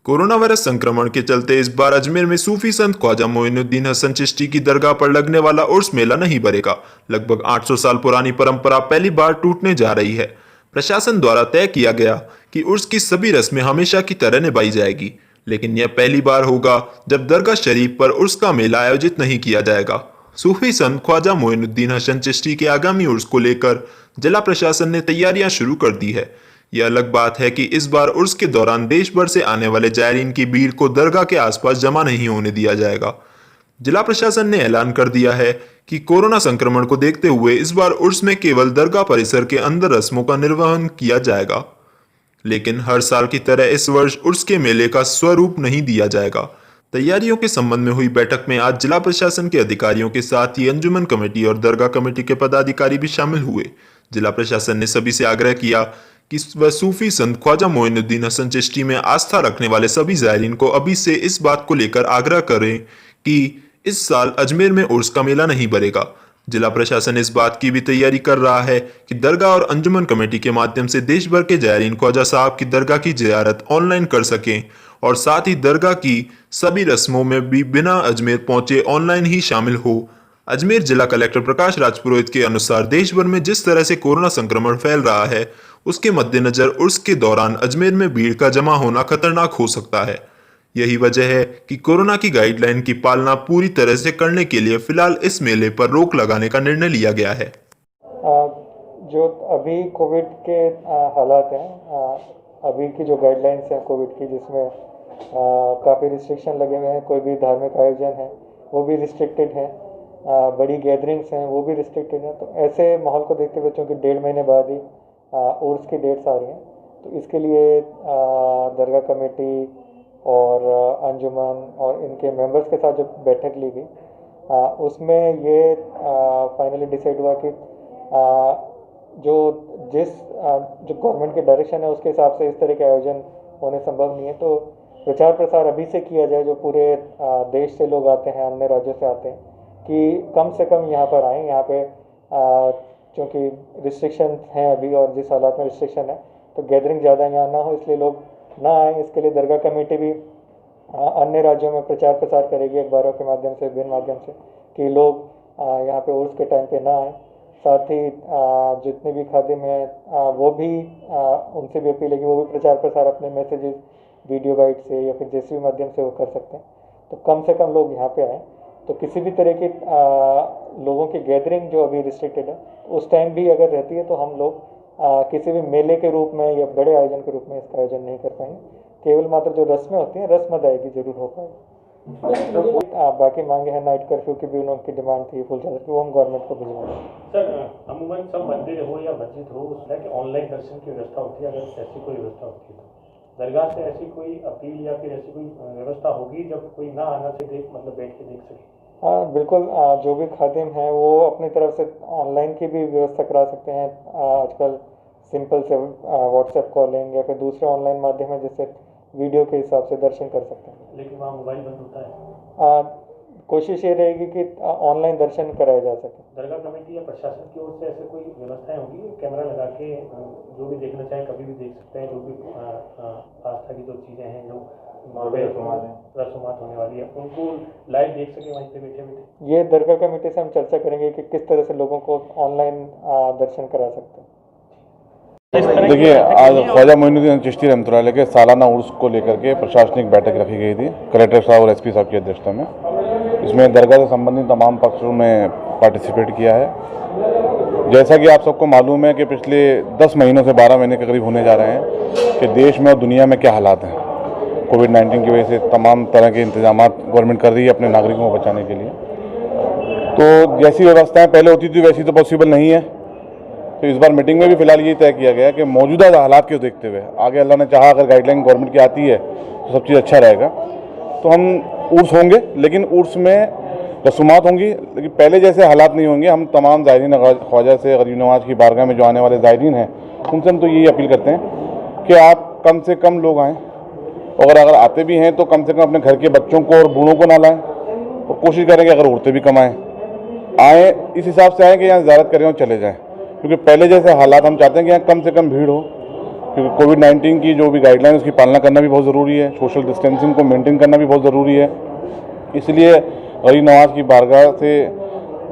Corona virus संक्रमण के चलते इस बार अजमेर में सूफी संत ख्वाजा मोइनुद्दीन हसन चिश्ती की दरगाह पर लगने वाला उर्स मेला नहीं भरेगा। लगभग 800 साल पुरानी परंपरा पहली बार टूटने जा रही है। प्रशासन द्वारा तय किया गया कि उर्स की सभी रस्में हमेशा की तरह निभाई जाएगी, लेकिन यह पहली बार होगा जब दरगाह शरीफ पर उर्स का मेला आयोजित नहीं किया जाएगा। सूफी संत ख्वाजा मोइनुद्दीन हसन चिश्ती के आगामी उर्स को लेकर जिला प्रशासन ने तैयारियां शुरू कर दी है। यह अलग बात है कि इस बार उर्स के दौरान देश भर से आने वाले जायरीन की भीड़ को दरगाह के आसपास जमा नहीं होने दिया जाएगा। जिला प्रशासन ने ऐलान कर दिया है कि कोरोना संक्रमण को देखते हुए इस बार उर्स में केवल दरगाह परिसर के अंदर रस्मों का निर्वहन किया जाएगा, लेकिन हर साल की तरह इस वर्ष उर्स के मेले का स्वरूप नहीं दिया जाएगा। तैयारियों के संबंध में हुई बैठक में आज जिला प्रशासन के अधिकारियों के साथ ही अंजुमन कमेटी और दरगाह कमेटी के पदाधिकारी भी शामिल हुए। जिला प्रशासन ने सभी से आग्रह किया कि वह सूफी संत ख्वाजा मोइनुद्दीन हसन चिश्ती में आस्था रखने वाले सभी जायरीन को अभी से इस बात को लेकर आग्रह करें कि इस साल अजमेर में उर्स का मेला नहीं भरेगा। जिला प्रशासन इस बात की भी तैयारी कर रहा है कि दरगाह और अंजुमन कमेटी के माध्यम से देश भर के जायरीन ख्वाजा साहब की दरगाह की जियारत ऑनलाइन कर सकें और साथ ही दरगाह की सभी रस्मों में भी बिना अजमेर पहुंचे ऑनलाइन ही शामिल हो। अजमेर जिला कलेक्टर प्रकाश राजपुरोहित के अनुसार देश भर में जिस तरह से कोरोना संक्रमण फैल रहा है, उसके मद्देनजर उर्स के दौरान अजमेर में भीड़ का जमा होना खतरनाक हो सकता है। यही वजह है कि कोरोना की गाइडलाइन की पालना पूरी तरह से करने के लिए फिलहाल इस मेले पर रोक लगाने का निर्णय लिया गया है। जो अभी कोविड के हालात हैं, अभी की जो गाइडलाइंस हैं कोविड की, जिसमें काफ़ी रिस्ट्रिक्शन लगे हुए हैं। कोई भी धार्मिक आयोजन है वो भी रिस्ट्रिक्टेड है, बड़ी गैदरिंग्स हैं वो भी रिस्ट्रिक्टेड हैं। तो ऐसे माहौल को देखते हुए, चूँकि 1.5 महीने बाद ही उर्स की डेट्स आ रही हैं, तो इसके लिए दरगाह कमेटी और अंजुमन और इनके मेंबर्स के साथ जो बैठक ली गई, उसमें ये फाइनली डिसाइड हुआ कि जो गवर्नमेंट के डायरेक्शन है उसके हिसाब से इस तरह के आयोजन होने संभव नहीं है। तो प्रचार प्रसार अभी से किया जाए, जो पूरे देश से लोग आते हैं, अन्य राज्यों से आते हैं, कि कम से कम यहाँ पर आएँ। यहाँ पे क्योंकि रिस्ट्रिक्शन हैं अभी, और जिस हालात में रिस्ट्रिक्शन है तो गैदरिंग ज़्यादा यहाँ ना हो, इसलिए लोग ना आए। इसके लिए दरगाह कमेटी भी अन्य राज्यों में प्रचार प्रसार करेगी अखबारों के माध्यम से, विभिन्न माध्यम से, कि लोग यहाँ पे उर्स के टाइम पे ना आए। साथ ही जितने भी खादिम हैं वो भी उनसे भी अपील है कि वो भी प्रचार प्रसार अपने मैसेजेस वीडियो बाइट से या फिर जैसे भी माध्यम से वो कर सकते हैं। तो कम से कम लोग यहाँ पे आएँ। तो किसी भी तरह की लोगों की गैदरिंग जो अभी रिस्ट्रिक्टेड है, उस टाइम भी अगर रहती है तो हम लोग किसी भी मेले के रूप में या बड़े आयोजन के रूप में इसका आयोजन नहीं कर पाएंगे। केवल मात्र जो रस्में होती हैं, रस्म अदायगी जरूर हो पाएगी। बाकी मांगे हैं, नाइट कर्फ्यू की भी उनकी डिमांड थी, फुल चार्ज की, वो हम गवर्नमेंट को भिजवाएंगे। सर, अमूमन सब मंदिर हो या मस्जिद हो, उसमें कि ऑनलाइन दर्शन की व्यवस्था होती है। अगर ऐसी कोई व्यवस्था होती है तो दरगाह से ऐसी कोई अपील या फिर ऐसी कोई व्यवस्था होगी जब कोई ना आना से बैठ के देख सके? हाँ बिल्कुल, जो भी खादिम हैं वो अपनी तरफ से ऑनलाइन की भी व्यवस्था करा सकते हैं। आजकल सिंपल से व्हाट्सएप कॉलिंग या फिर दूसरे ऑनलाइन माध्यम है जिससे वीडियो के हिसाब से दर्शन कर सकते हैं। लेकिन वहाँ मोबाइल बंद होता है। कोशिश ये रहेगी कि ऑनलाइन दर्शन कराया जा सके। दरगाह कमेटी या प्रशासन की ओर से ऐसे कोई व्यवस्थाएं होगी, कैमरा लगा के जो भी देखना चाहे कभी भी देख सकते हैं? जो भी आस्था की जो चीज़ें हैं, जो रसूमात होने वाली है, उनको लाइव देख सके वहीं पे बैठे बैठे? ये दरगाह कमेटी से हम चर्चा करेंगे कि किस तरह से लोगों को ऑनलाइन दर्शन करा सकते हैं। देखिए, आज ख्वाजा मोइनुद्दीन चिश्ती रहमतुल्लाह के सालाना उर्स को लेकर के प्रशासनिक बैठक रखी गई थी कलेक्टर साहब और एसपी साहब की अध्यक्षता में। इसमें दरगाह से संबंधित तमाम पक्षों में पार्टिसिपेट किया है। जैसा कि आप सबको मालूम है कि पिछले 10 महीनों से 12 महीने के करीब होने जा रहे हैं कि देश में और दुनिया में क्या हालात हैं। कोविड-19 की वजह से तमाम तरह के इंतजाम गवर्नमेंट कर रही है अपने नागरिकों को बचाने के लिए। तो जैसी व्यवस्थाएँ पहले होती थी वैसी तो पॉसिबल नहीं है। तो इस बार मीटिंग में भी फिलहाल ये तय किया गया कि मौजूदा हालात को देखते हुए आगे अल्लाह ने चाहा अगर गाइडलाइन गवर्नमेंट की आती है तो सब चीज़ अच्छा रहेगा। तो हम उर्स होंगे, लेकिन उर्स में रसूमात होंगी, लेकिन पहले जैसे हालात नहीं होंगे। हम तमाम ज़ायरीन ख्वाजा से गरीब नवाज की बारगाह में जो आने वाले ज़ायरीन हैं उनसे हम तो यही अपील करते हैं कि आप कम से कम लोग आएँ, और अगर आते भी हैं तो कम से कम अपने घर के बच्चों को और बूढ़ों को ना लाएँ, और कोशिश करें कि अगर औरतें भी कम आएँ इस हिसाब से आएँ कि यहाँ ज़ियारत करें और चले जाएँ। क्योंकि पहले जैसे हालात हम चाहते हैं कि यहाँ कम से कम भीड़ हो, क्योंकि कोविड-19 की जो भी गाइडलाइन उसकी पालना करना भी बहुत ज़रूरी है, सोशल डिस्टेंसिंग को मेंटेन करना भी बहुत ज़रूरी है। इसलिए गरीब नवाज़ की बारगाह से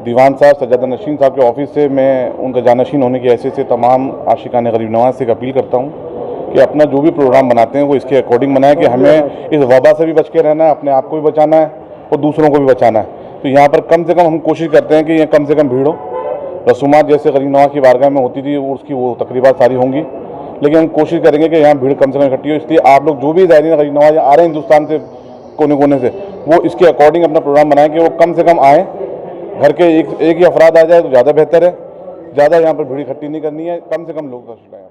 दीवान साहब सज्जादा नशीन साहब के ऑफिस से मैं उनका जानशीन होने की हैसियत से तमाम आशिकान गरीब नवाज़ से अपील करता हूँ कि अपना जो भी प्रोग्राम बनाते हैं वो इसके अकॉर्डिंग बनाएं कि हमें इस वबा से भी बच के रहना है, अपने आप को भी बचाना है और दूसरों को भी बचाना है। तो यहाँ पर कम से कम हम कोशिश करते हैं कि यहाँ कम से कम भीड़ हो। रसूमात जैसे गरीब नवाज़ की बारगाह में होती थी उसकी वो तकरीबात सारी होंगी, लेकिन हम कोशिश करेंगे कि यहाँ भीड़ कम से कम इकट्ठी हो। इसलिए आप लोग जो भी ज़ायरीन गरीब नवाज़ आ रहे हैं हिंदुस्तान से कोने कोने से, वो इसके अकॉर्डिंग अपना प्रोग्राम बनाएं कि वो कम से कम आएँ। घर के एक ही अफराद आ जाए तो ज़्यादा बेहतर है, ज़्यादा यहाँ पर भीड़ इकट्ठी नहीं करनी है, कम से कम लोग दर्शन आएँ।